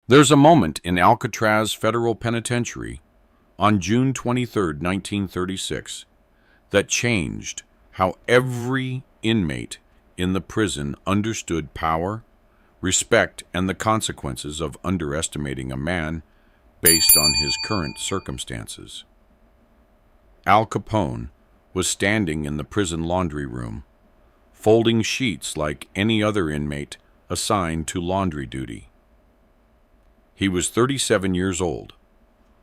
There's a moment in Alcatraz Federal Penitentiary on June 23, 1936, that changed how every inmate in the prison understood power, respect, and the consequences of underestimating a man based on his current circumstances. Al Capone was standing in the prison laundry room, folding sheets like any other inmate assigned to laundry duty. He was 37 years old,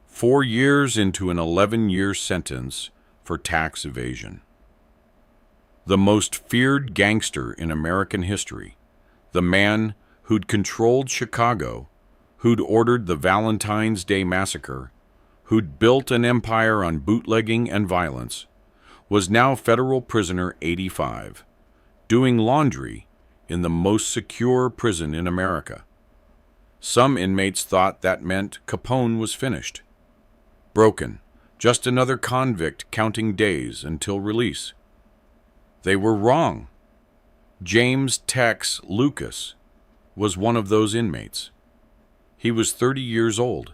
4 years into an 11-year sentence for tax evasion. The most feared gangster in American history, the man who'd controlled Chicago, who'd ordered the Valentine's Day Massacre, who'd built an empire on bootlegging and violence, was now federal prisoner 85, doing laundry in the most secure prison in America. Some inmates thought that meant Capone was finished, broken, just another convict counting days until release. They were wrong. James Tex Lucas was one of those inmates. He was 30 years old,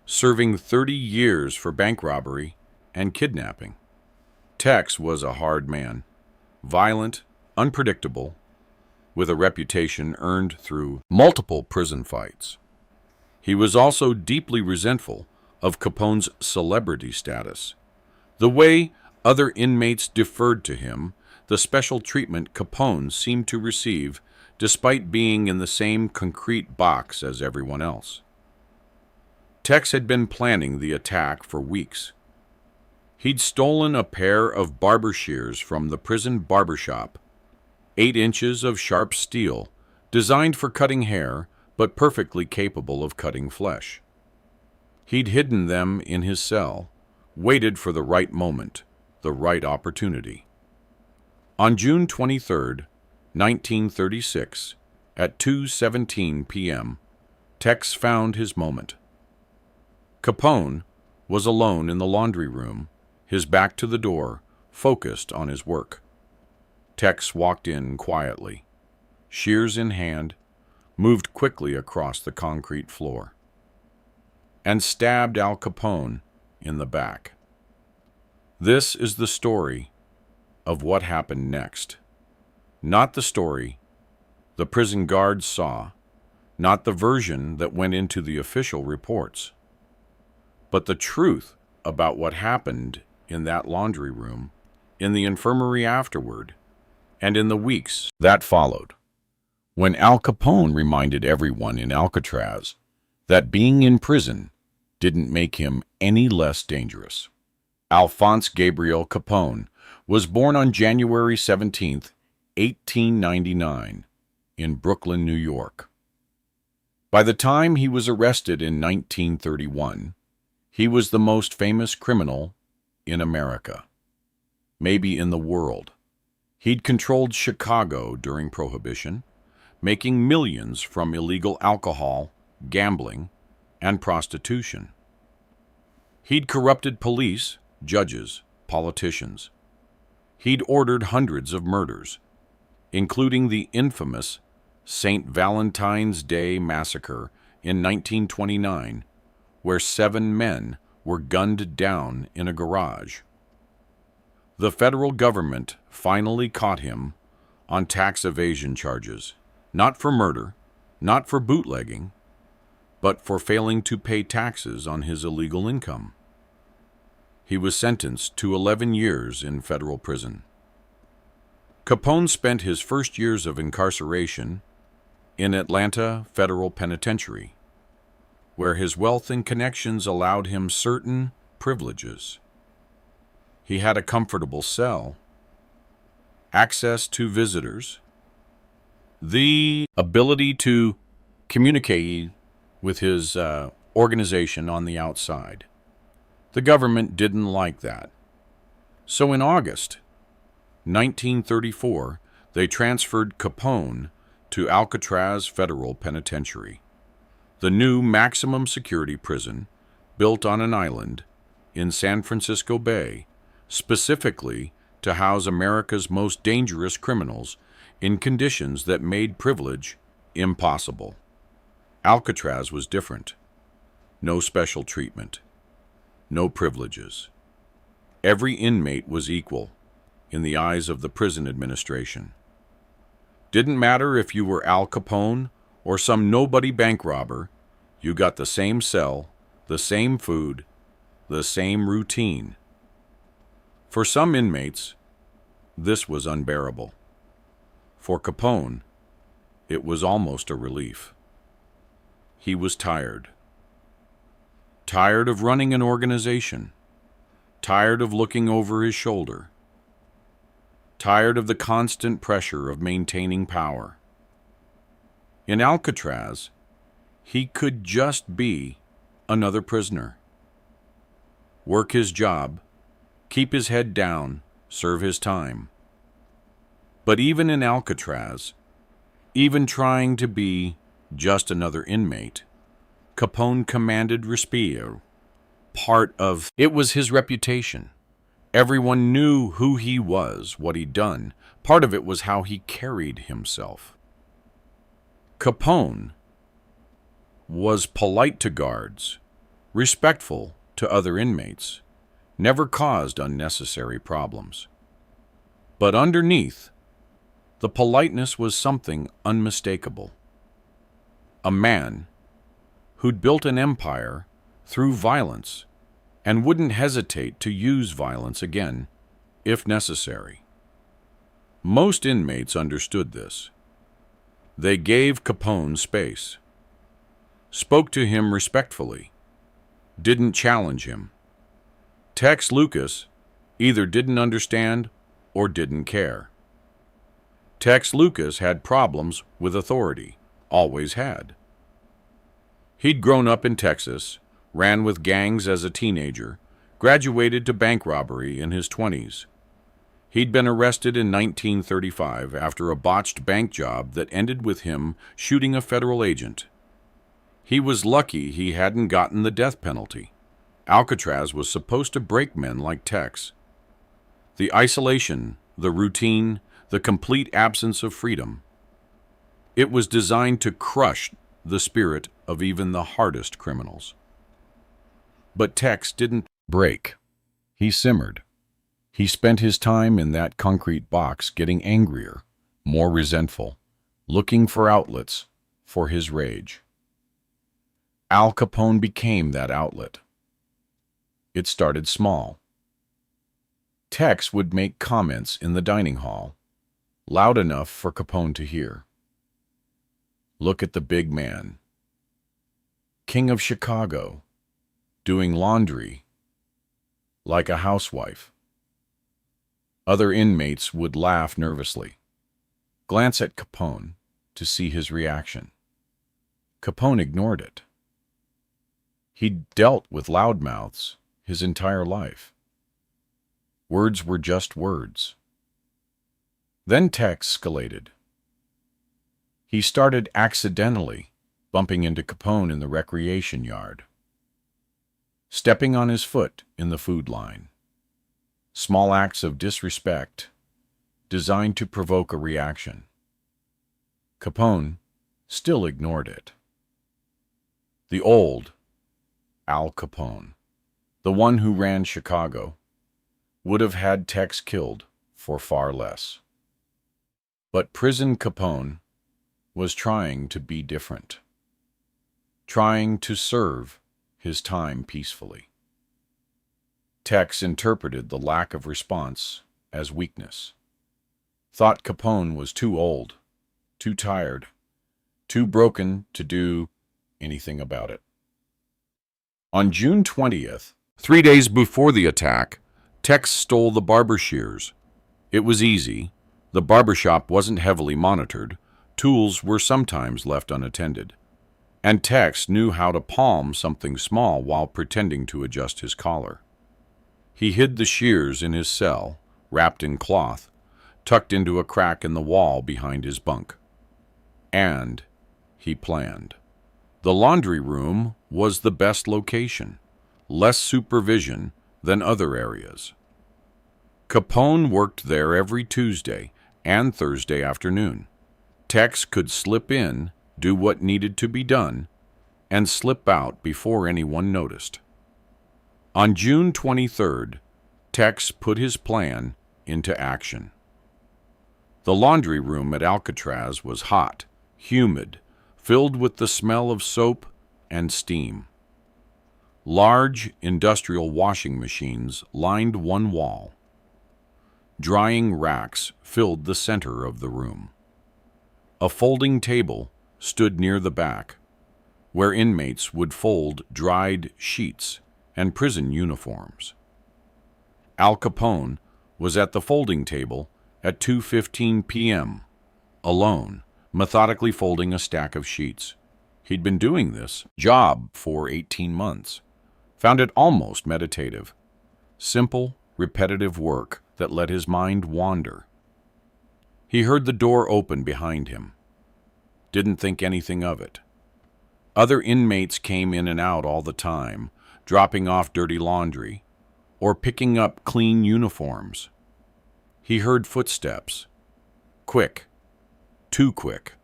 serving 30 years for bank robbery and kidnapping. Tex was a hard man, violent, unpredictable, with a reputation earned through multiple prison fights. He was also deeply resentful of Capone's celebrity status, the way other inmates deferred to him, the special treatment Capone seemed to receive despite being in the same concrete box as everyone else. Tex had been planning the attack for weeks. He'd stolen a pair of barber shears from the prison barbershop, 8 inches of sharp steel, designed for cutting hair, but perfectly capable of cutting flesh. He'd hidden them in his cell, waited for the right moment, the right opportunity. On June 23, 1936, at 2:17 p.m., Tex found his moment. Capone was alone in the laundry room, his back to the door, focused on his work. Tex walked in quietly, shears in hand, moved quickly across the concrete floor, and stabbed Al Capone in the back. This is the story of what happened next. Not the story the prison guards saw, not the version that went into the official reports, but the truth about what happened in that laundry room, in the infirmary afterward, and in the weeks that followed, when Al Capone reminded everyone in Alcatraz that being in prison didn't make him any less dangerous. Alphonse Gabriel Capone was born on January 17, 1899, in Brooklyn, New York. By the time he was arrested in 1931, he was the most famous criminal in America, maybe in the world. He'd controlled Chicago during Prohibition, making millions from illegal alcohol, gambling, and prostitution. He'd corrupted police, judges, politicians. He'd ordered hundreds of murders, including the infamous St. Valentine's Day Massacre in 1929, where 7 men were gunned down in a garage. The federal government finally caught him on tax evasion charges, not for murder, not for bootlegging, but for failing to pay taxes on his illegal income. He was sentenced to 11 years in federal prison. Capone spent his first years of incarceration in Atlanta Federal Penitentiary, where his wealth and connections allowed him certain privileges. He had a comfortable cell, access to visitors, the ability to communicate with his organization on the outside. The government didn't like that. So in August 1934, they transferred Capone to Alcatraz Federal Penitentiary, the new maximum security prison built on an island in San Francisco Bay, specifically to house America's most dangerous criminals in conditions that made privilege impossible. Alcatraz was different. No special treatment. No privileges. Every inmate was equal in the eyes of the prison administration. Didn't matter if you were Al Capone or some nobody bank robber, you got the same cell, the same food, the same routine. For some inmates, this was unbearable. For Capone, it was almost a relief. He was tired. Tired of running an organization. Tired of looking over his shoulder. Tired of the constant pressure of maintaining power. In Alcatraz, he could just be another prisoner. Work his job, keep his head down, serve his time. But even in Alcatraz, even trying to be just another inmate, Capone commanded respect. Part of it was his reputation. Everyone knew who he was, what he'd done. Part of it was how he carried himself. Capone was polite to guards, respectful to other inmates, never caused unnecessary problems. But underneath, the politeness was something unmistakable. A man who'd built an empire through violence and wouldn't hesitate to use violence again if necessary. Most inmates understood this. They gave Capone space, spoke to him respectfully, didn't challenge him. Tex Lucas either didn't understand or didn't care. Tex Lucas had problems with authority, always had. He'd grown up in Texas, ran with gangs as a teenager, graduated to bank robbery in his 20s. He'd been arrested in 1935 after a botched bank job that ended with him shooting a federal agent. He was lucky he hadn't gotten the death penalty. Alcatraz was supposed to break men like Tex. The isolation, the routine, the complete absence of freedom. It was designed to crush the spirit of even the hardest criminals. But Tex didn't break. He simmered. He spent his time in that concrete box getting angrier, more resentful, looking for outlets for his rage. Al Capone became that outlet. It started small. Tex would make comments in the dining hall, loud enough for Capone to hear. Look at the big man. King of Chicago, doing laundry like a housewife. Other inmates would laugh nervously, glance at Capone to see his reaction. Capone ignored it. He'd dealt with loudmouths his entire life. Words were just words. Then Tex escalated. He started accidentally bumping into Capone in the recreation yard, stepping on his foot in the food line. Small acts of disrespect designed to provoke a reaction. Capone still ignored it. The old Al Capone, the one who ran Chicago, would have had Tex killed for far less. But prison Capone was trying to be different, trying to serve his time peacefully. Tex interpreted the lack of response as weakness, thought Capone was too old, too tired, too broken to do anything about it. On June 20th, 3 days before the attack, Tex stole the barber shears. It was easy. The barbershop wasn't heavily monitored. Tools were sometimes left unattended. And Tex knew how to palm something small while pretending to adjust his collar. He hid the shears in his cell, wrapped in cloth, tucked into a crack in the wall behind his bunk. And he planned. The laundry room was the best location, less supervision than other areas. Capone worked there every Tuesday and Thursday afternoon. Tex could slip in, do what needed to be done, and slip out before anyone noticed. On June 23rd, Tex put his plan into action. The laundry room at Alcatraz was hot, humid, filled with the smell of soap and steam. Large industrial washing machines lined one wall. Drying racks filled the center of the room. A folding table stood near the back, where inmates would fold dried sheets and prison uniforms. Al Capone was at the folding table at 2:15 p.m., alone, methodically folding a stack of sheets. He'd been doing this job for 18 months, found it almost meditative. Simple, repetitive work that let his mind wander. He heard the door open behind him. Didn't think anything of it. Other inmates came in and out all the time, dropping off dirty laundry or picking up clean uniforms. He heard footsteps. Quick. Too quick.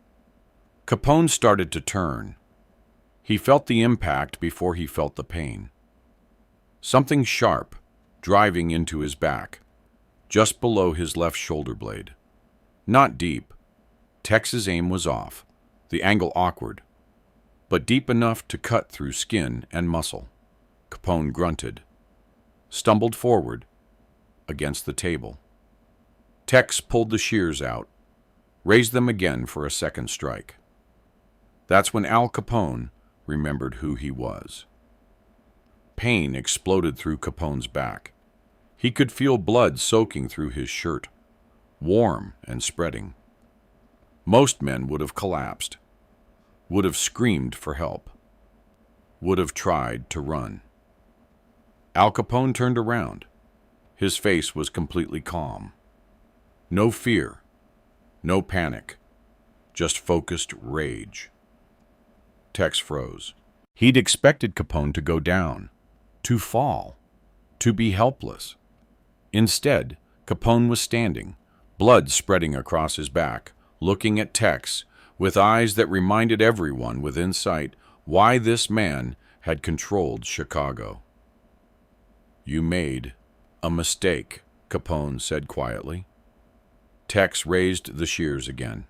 Capone started to turn. He felt the impact before he felt the pain. Something sharp, driving into his back, just below his left shoulder blade. Not deep. Tex's aim was off, the angle awkward, but deep enough to cut through skin and muscle. Capone grunted, stumbled forward against the table. Tex pulled the shears out, raised them again for a second strike. That's when Al Capone remembered who he was. Pain exploded through Capone's back. He could feel blood soaking through his shirt, warm and spreading. Most men would have collapsed, would have screamed for help, would have tried to run. Al Capone turned around. His face was completely calm. No fear, no panic, just focused rage. Tex froze. He'd expected Capone to go down, to fall, to be helpless. Instead, Capone was standing, blood spreading across his back, looking at Tex with eyes that reminded everyone within sight why this man had controlled Chicago. "You made a mistake," Capone said quietly. Tex raised the shears again.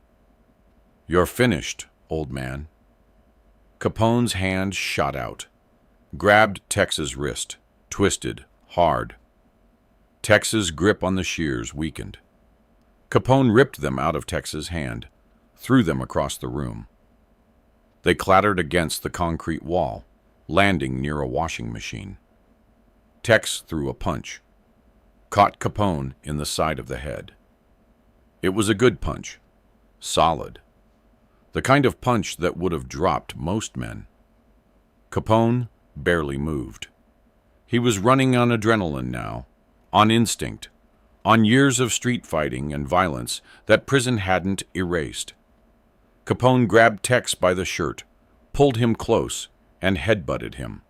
"You're finished, old man." Capone's hand shot out, grabbed Tex's wrist, twisted, hard. Tex's grip on the shears weakened. Capone ripped them out of Tex's hand, threw them across the room. They clattered against the concrete wall, landing near a washing machine. Tex threw a punch, caught Capone in the side of the head. It was a good punch, solid, the kind of punch that would have dropped most men. Capone barely moved. He was running on adrenaline now, on instinct, on years of street fighting and violence that prison hadn't erased. Capone grabbed Tex by the shirt, pulled him close, and headbutted him.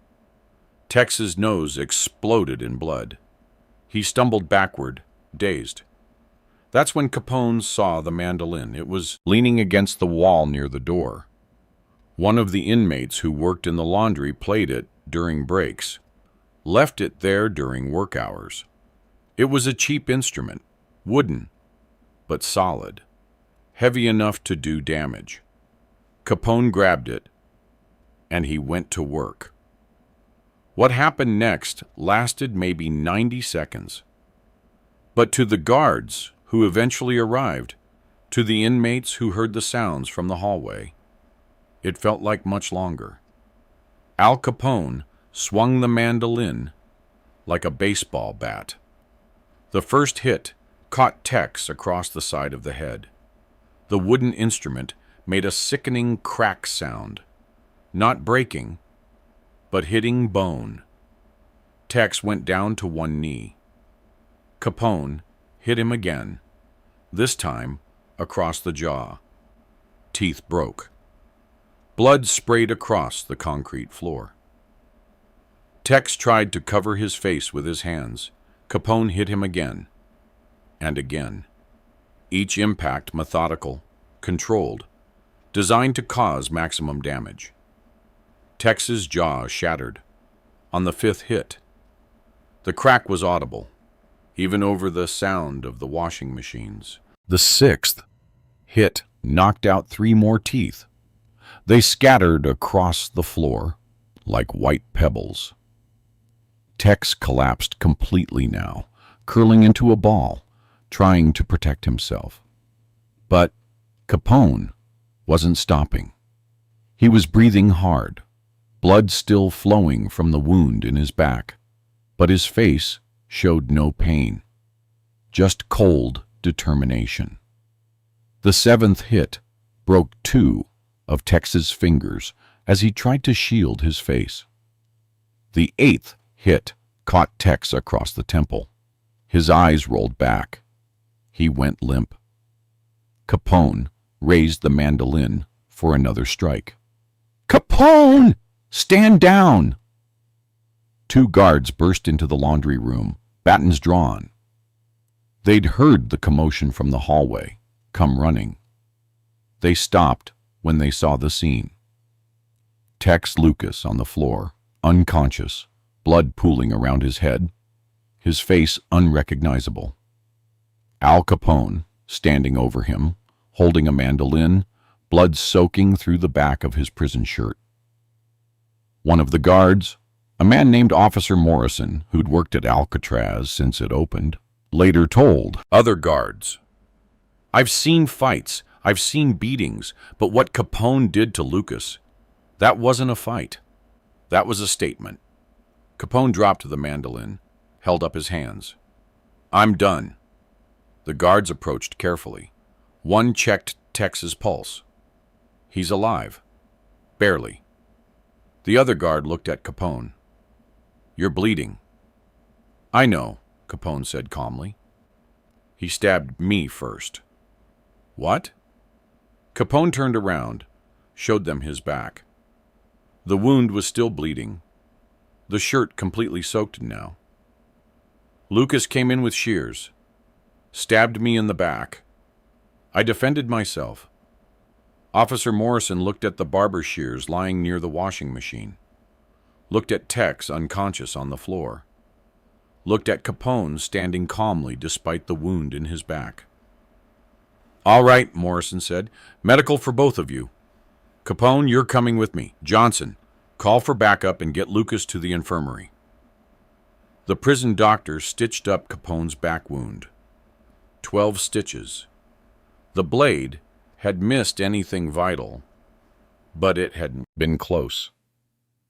Tex's nose exploded in blood. He stumbled backward, dazed. That's when Capone saw the mandolin. It was leaning against the wall near the door. One of the inmates who worked in the laundry played it during breaks, left it there during work hours. It was a cheap instrument, wooden, but solid, heavy enough to do damage. Capone grabbed it, and he went to work. What happened next lasted maybe 90 seconds. But to the guards who eventually arrived, to the inmates who heard the sounds from the hallway, it felt like much longer. Al Capone swung the mandolin like a baseball bat. The first hit caught Tex across the side of the head. The wooden instrument made a sickening crack sound, not breaking, but hitting bone. Tex went down to one knee. Capone hit him again, this time across the jaw. Teeth broke. Blood sprayed across the concrete floor. Tex tried to cover his face with his hands. Capone hit him again, and again. Each impact methodical, controlled, designed to cause maximum damage. Tex's jaw shattered. On the fifth hit, the crack was audible, even over the sound of the washing machines. The sixth hit knocked out 3 more teeth. They scattered across the floor like white pebbles. Tex collapsed completely now, curling into a ball, trying to protect himself. But Capone wasn't stopping. He was breathing hard, blood still flowing from the wound in his back, but his face showed no pain, just cold determination. The seventh hit broke 2 of Tex's fingers as he tried to shield his face. The 8th hit caught Tex across the temple. His eyes rolled back. He went limp. Capone raised the mandolin for another strike. "Capone! Stand down!" 2 guards burst into the laundry room, batons drawn. They'd heard the commotion from the hallway, come running. They stopped when they saw the scene. Tex Lucas on the floor, unconscious, blood pooling around his head, his face unrecognizable. Al Capone standing over him, holding a mandolin, blood soaking through the back of his prison shirt. One of the guards, a man named Officer Morrison, who'd worked at Alcatraz since it opened, later told other guards, "I've seen fights, I've seen beatings, but what Capone did to Lucas, that wasn't a fight. That was a statement." Capone dropped the mandolin, held up his hands. "I'm done." The guards approached carefully. One checked Tex's pulse. "He's alive." "Barely." The other guard looked at Capone. "You're bleeding." "I know," Capone said calmly. "He stabbed me first." "What?" Capone turned around, showed them his back. The wound was still bleeding, the shirt completely soaked now. "Lucas came in with Shears, stabbed me in the back. I defended myself." Officer Morrison looked at the barber shears lying near the washing machine, looked at Tex unconscious on the floor, looked at Capone standing calmly despite the wound in his back. "All right," Morrison said. "Medical for both of you. Capone, you're coming with me. Johnson, call for backup and get Lucas to the infirmary." The prison doctor stitched up Capone's back wound. 12 stitches. The blade had missed anything vital, but it had been close.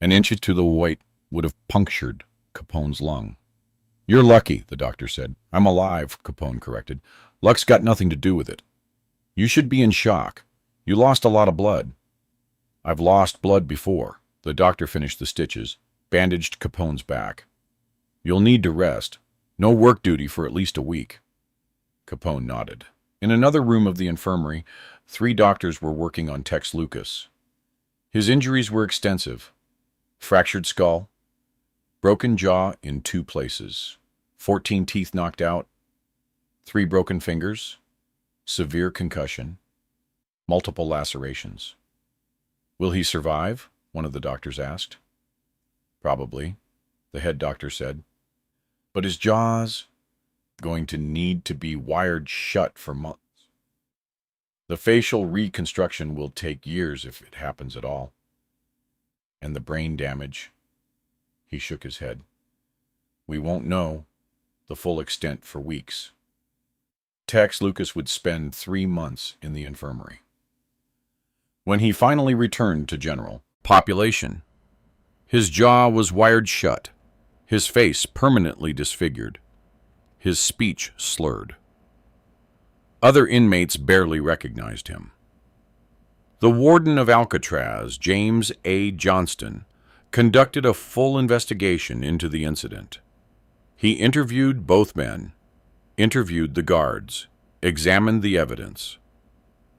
An inch to the weight would have punctured Capone's lung. "You're lucky," the doctor said. "I'm alive," Capone corrected. "Luck's got nothing to do with it. You should be in shock. You lost a lot of blood." "I've lost blood before." The doctor finished the stitches, bandaged Capone's back. "You'll need to rest. No work duty for at least a week." Capone nodded. In another room of the infirmary, 3 doctors were working on Tex Lucas. His injuries were extensive. Fractured skull, broken jaw in 2 places, 14 teeth knocked out, 3 broken fingers, severe concussion, multiple lacerations. "Will he survive?" one of the doctors asked. "Probably," the head doctor said. "But his jaw's going to need to be wired shut for months. The facial reconstruction will take years if it happens at all. And the brain damage," he shook his head. "We won't know the full extent for weeks." Tex Lucas would spend 3 months in the infirmary. When he finally returned to general population, his jaw was wired shut, his face permanently disfigured, his speech slurred. Other inmates barely recognized him. The warden of Alcatraz, James A. Johnston, conducted a full investigation into the incident. He interviewed both men, interviewed the guards, examined the evidence.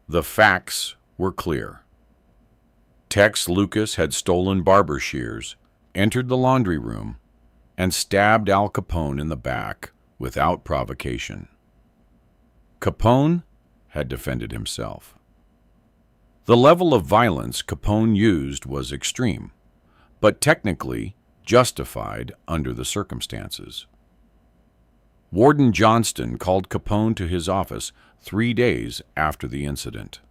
The facts were clear. Tex Lucas had stolen barber shears, entered the laundry room, and stabbed Al Capone in the back without provocation. Capone had defended himself. The level of violence Capone used was extreme, but technically justified under the circumstances. Warden Johnston called Capone to his office 3 days after the incident.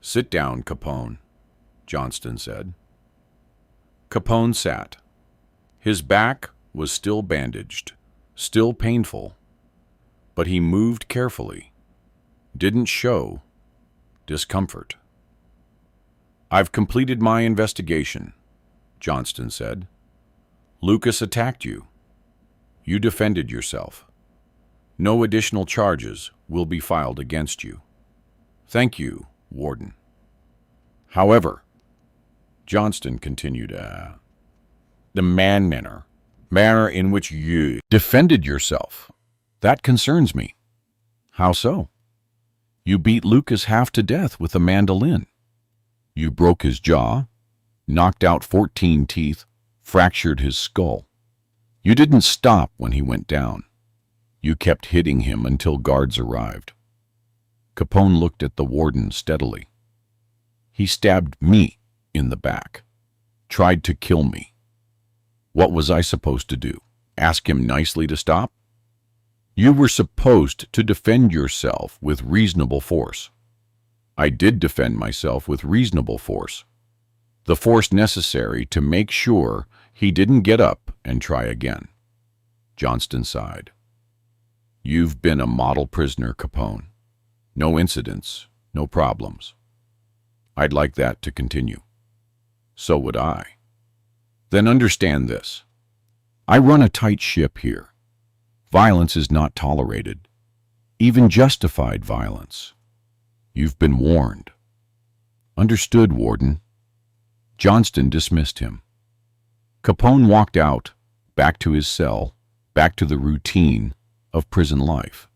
"Sit down, Capone," Johnston said. Capone sat. His back was still bandaged, still painful, but he moved carefully, didn't show discomfort. "I've completed my investigation," Johnston said. "Lucas attacked you. You defended yourself. No additional charges will be filed against you. Thank you, Warden. However," Johnston continued, "the manner in which you defended yourself, that concerns me." "How so?" "You beat Lucas half to death with a mandolin. You broke his jaw, knocked out 14 teeth, fractured his skull. You didn't stop when he went down. You kept hitting him until guards arrived." Capone looked at the warden steadily. "He stabbed me in the back, tried to kill me. What was I supposed to do? Ask him nicely to stop?" "You were supposed to defend yourself with reasonable force." "I did defend myself with reasonable force. The force necessary to make sure he didn't get up and try again." Johnston sighed. "You've been a model prisoner, Capone. No incidents, no problems. I'd like that to continue." "So would I." "Then understand this. I run a tight ship here. Violence is not tolerated, even justified violence. You've been warned." "Understood, Warden." Johnston dismissed him. Capone walked out, back to his cell, back to the routine of prison life.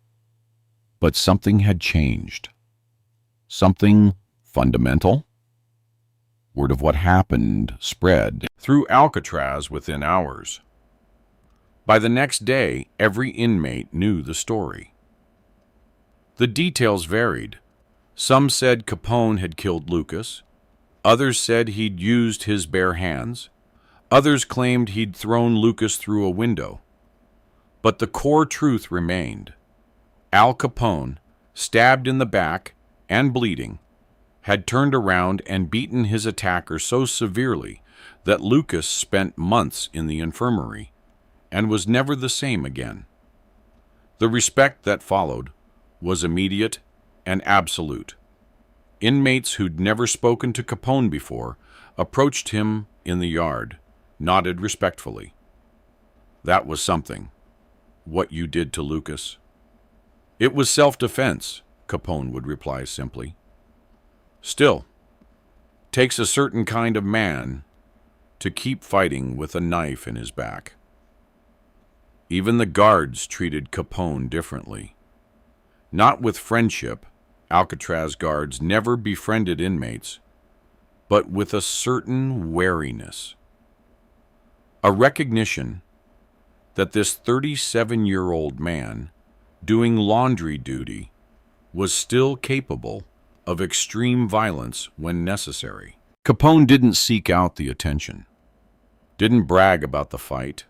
But something had changed. Something fundamental? Word of what happened spread through Alcatraz within hours. By the next day, every inmate knew the story. The details varied. Some said Capone had killed Lucas. Others said he'd used his bare hands. Others claimed he'd thrown Lucas through a window. But the core truth remained. Al Capone, stabbed in the back and bleeding, had turned around and beaten his attacker so severely that Lucas spent months in the infirmary and was never the same again. The respect that followed was immediate and absolute. Inmates who'd never spoken to Capone before approached him in the yard, nodded respectfully. "That was something, what you did to Lucas." "It was self-defense," Capone would reply simply. "Still, takes a certain kind of man to keep fighting with a knife in his back." Even the guards treated Capone differently. Not with friendship. Alcatraz guards never befriended inmates, but with a certain wariness. A recognition that this 37-year-old man doing laundry duty was still capable of extreme violence when necessary. Capone didn't seek out the attention, didn't brag about the fight,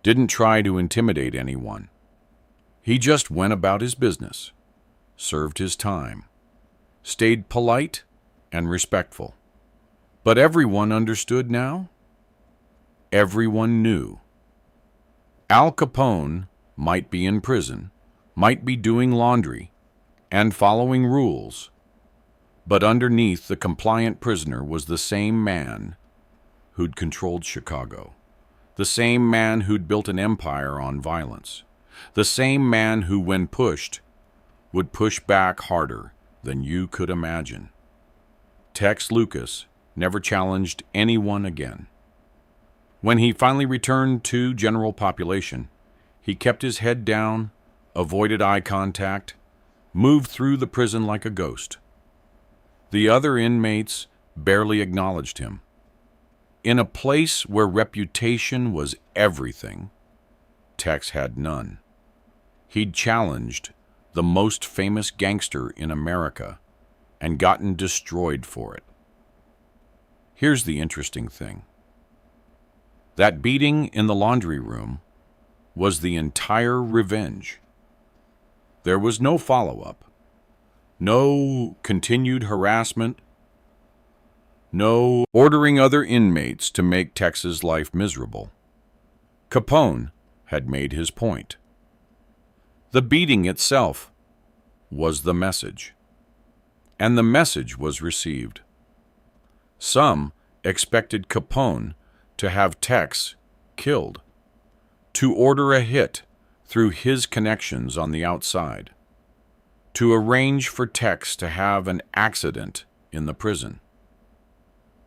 didn't try to intimidate anyone. He just went about his business, served his time, stayed polite and respectful. But everyone understood now. Everyone knew. Al Capone might be in prison, might be doing laundry and following rules, but underneath the compliant prisoner was the same man who'd controlled Chicago, the same man who'd built an empire on violence, the same man who, when pushed, would push back harder than you could imagine. Tex Lucas never challenged anyone again. When he finally returned to general population, he kept his head down, avoided eye contact, moved through the prison like a ghost. The other inmates barely acknowledged him. In a place where reputation was everything, Tex had none. He'd challenged the most famous gangster in America and gotten destroyed for it. Here's the interesting thing. That beating in the laundry room was the entire revenge. There was no follow-up, no continued harassment, no ordering other inmates to make Tex's life miserable. Capone had made his point. The beating itself was the message, and the message was received. Some expected Capone to have Tex killed, to order a hit through his connections on the outside, to arrange for Tex to have an accident in the prison.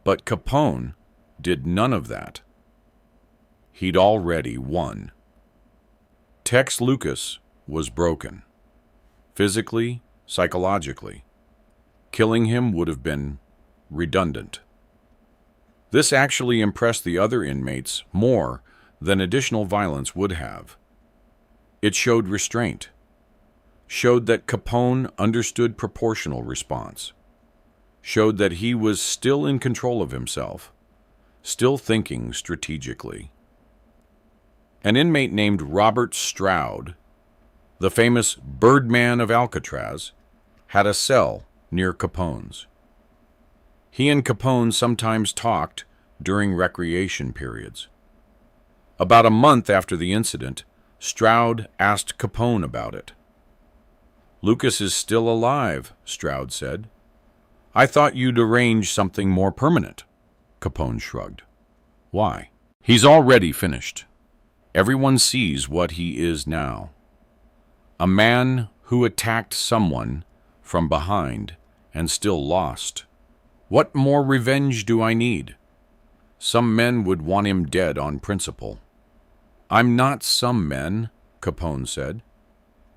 But Capone did none of that. He'd already won. Tex Lucas was broken, physically, psychologically. Killing him would have been redundant. This actually impressed the other inmates more than additional violence would have. It showed restraint, showed that Capone understood proportional response, showed that he was still in control of himself, still thinking strategically. An inmate named Robert Stroud, the famous Birdman of Alcatraz, had a cell near Capone's. He and Capone sometimes talked during recreation periods. About a month after the incident, Stroud asked Capone about it. "Lucas is still alive," Stroud said. "I thought you'd arrange something more permanent." Capone shrugged. "Why? He's already finished. Everyone sees what he is now. A man who attacked someone from behind and still lost. What more revenge do I need? Some men would want him dead on principle." "I'm not some men," Capone said.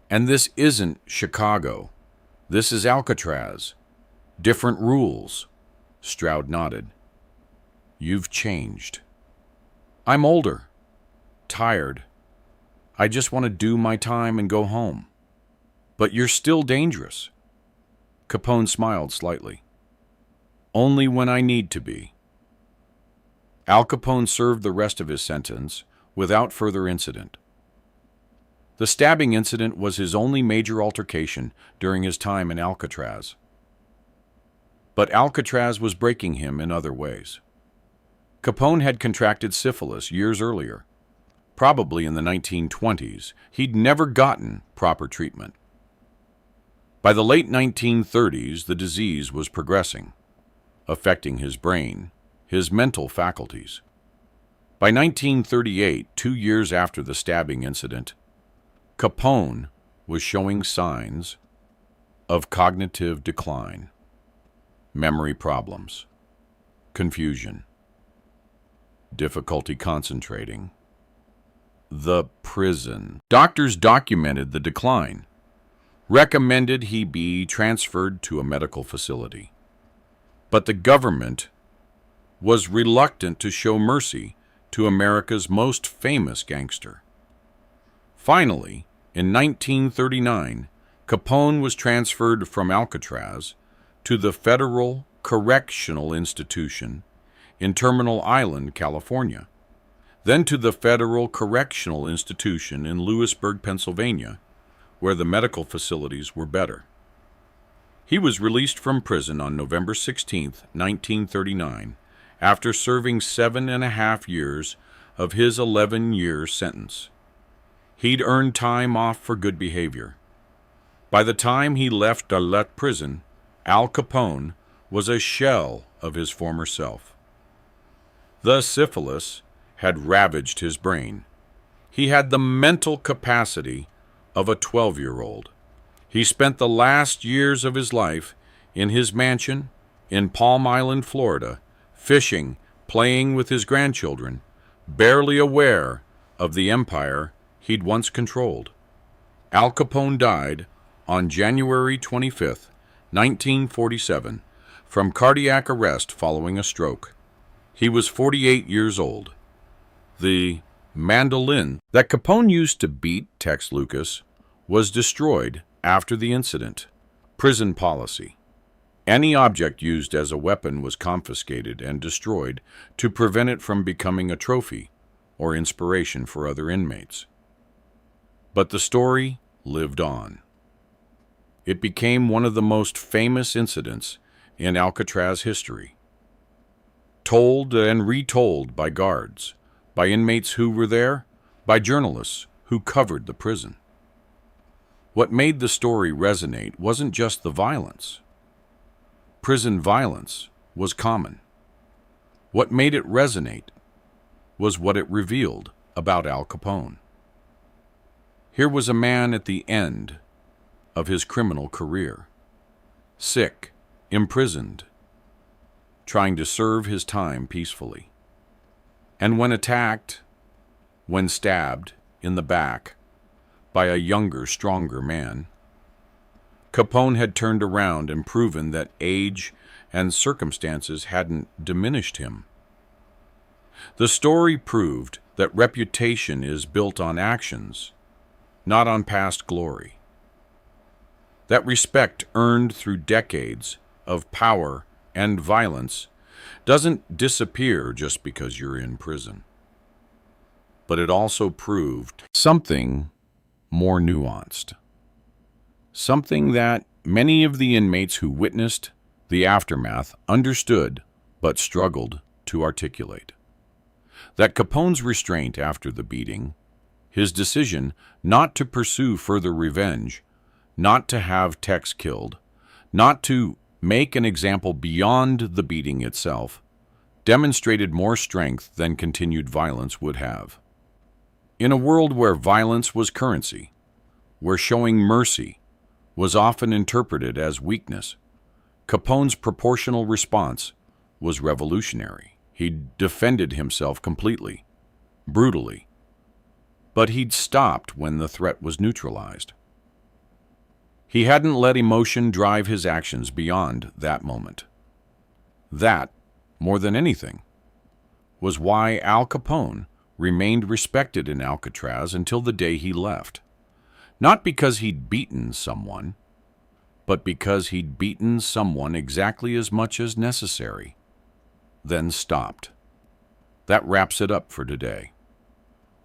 "And this isn't Chicago. This is Alcatraz. Different rules." Stroud nodded. "You've changed." "I'm older. Tired. I just want to do my time and go home." "But you're still dangerous." Capone smiled slightly. "Only when I need to be." Al Capone served the rest of his sentence without further incident. The stabbing incident was his only major altercation during his time in Alcatraz. But Alcatraz was breaking him in other ways. Capone had contracted syphilis years earlier. Probably in the 1920s, he'd never gotten proper treatment. By the late 1930s, the disease was progressing, affecting his brain, his mental faculties. By 1938, 2 years after the stabbing incident, Capone was showing signs of cognitive decline, memory problems, confusion, difficulty concentrating. The prison. Doctors documented the decline, recommended he be transferred to a medical facility. But the government was reluctant to show mercy to America's most famous gangster. Finally, in 1939, Capone was transferred from Alcatraz to the Federal Correctional Institution in Terminal Island, California, then to the Federal Correctional Institution in Lewisburg, Pennsylvania, where the medical facilities were better. He was released from prison on November 16, 1939, after serving 7.5 years of his 11-year sentence. He'd earned time off for good behavior. By the time he left Darlette prison, Al Capone was a shell of his former self. The syphilis had ravaged his brain. He had the mental capacity of a 12-year-old. He spent the last years of his life in his mansion in Palm Island, Florida, fishing, playing with his grandchildren, barely aware of the empire he'd once controlled. Al Capone died on January 25, 1947, from cardiac arrest following a stroke. He was 48 years old. The mandolin that Capone used to beat Tex Lucas was destroyed after the incident. Prison policy. Any object used as a weapon was confiscated and destroyed to prevent it from becoming a trophy or inspiration for other inmates. But the story lived on. It became one of the most famous incidents in Alcatraz history, told and retold by guards, by inmates who were there, by journalists who covered the prison. What made the story resonate wasn't just the violence. Prison violence was common. What made it resonate was what it revealed about Al Capone. Here was a man at the end of his criminal career, sick, imprisoned, trying to serve his time peacefully. And when attacked, when stabbed in the back by a younger, stronger man, Capone had turned around and proven that age and circumstances hadn't diminished him. The story proved that reputation is built on actions, not on past glory. That respect earned through decades of power and violence doesn't disappear just because you're in prison. But it also proved something more nuanced. Something that many of the inmates who witnessed the aftermath understood but struggled to articulate. That Capone's restraint after the beating, his decision not to pursue further revenge, not to have Tex killed, not to make an example beyond the beating itself, demonstrated more strength than continued violence would have. In a world where violence was currency, where showing mercy was often interpreted as weakness, Capone's proportional response was revolutionary. He defended himself completely, brutally, but he'd stopped when the threat was neutralized. He hadn't let emotion drive his actions beyond that moment. That, more than anything, was why Al Capone remained respected in Alcatraz until the day he left. Not because he'd beaten someone, but because he'd beaten someone exactly as much as necessary, then stopped. That wraps it up for today.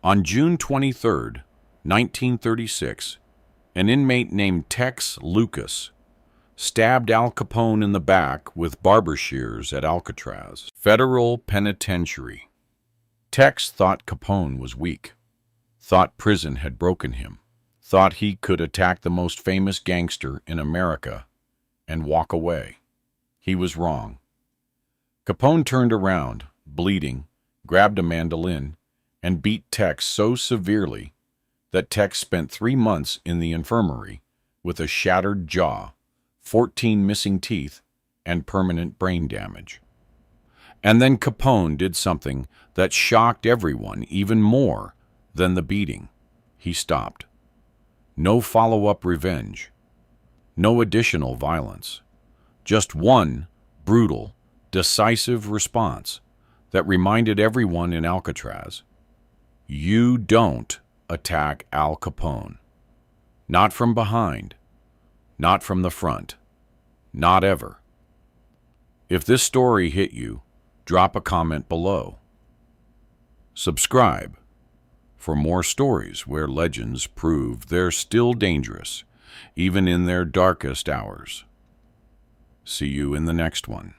On June 23, 1936, an inmate named Tex Lucas stabbed Al Capone in the back with barber shears at Alcatraz Federal Penitentiary. Tex thought Capone was weak, thought prison had broken him, thought he could attack the most famous gangster in America and walk away. He was wrong. Capone turned around, bleeding, grabbed a mandolin, and beat Tex so severely that Tex spent 3 months in the infirmary with a shattered jaw, 14 missing teeth, and permanent brain damage. And then Capone did something that shocked everyone even more than the beating. He stopped. No follow-up revenge. No additional violence. Just one brutal, decisive response that reminded everyone in Alcatraz, you don't attack Al Capone. Not from behind. Not from the front. Not ever. If this story hit you, drop a comment below. Subscribe for more stories where legends prove they're still dangerous, even in their darkest hours. See you in the next one.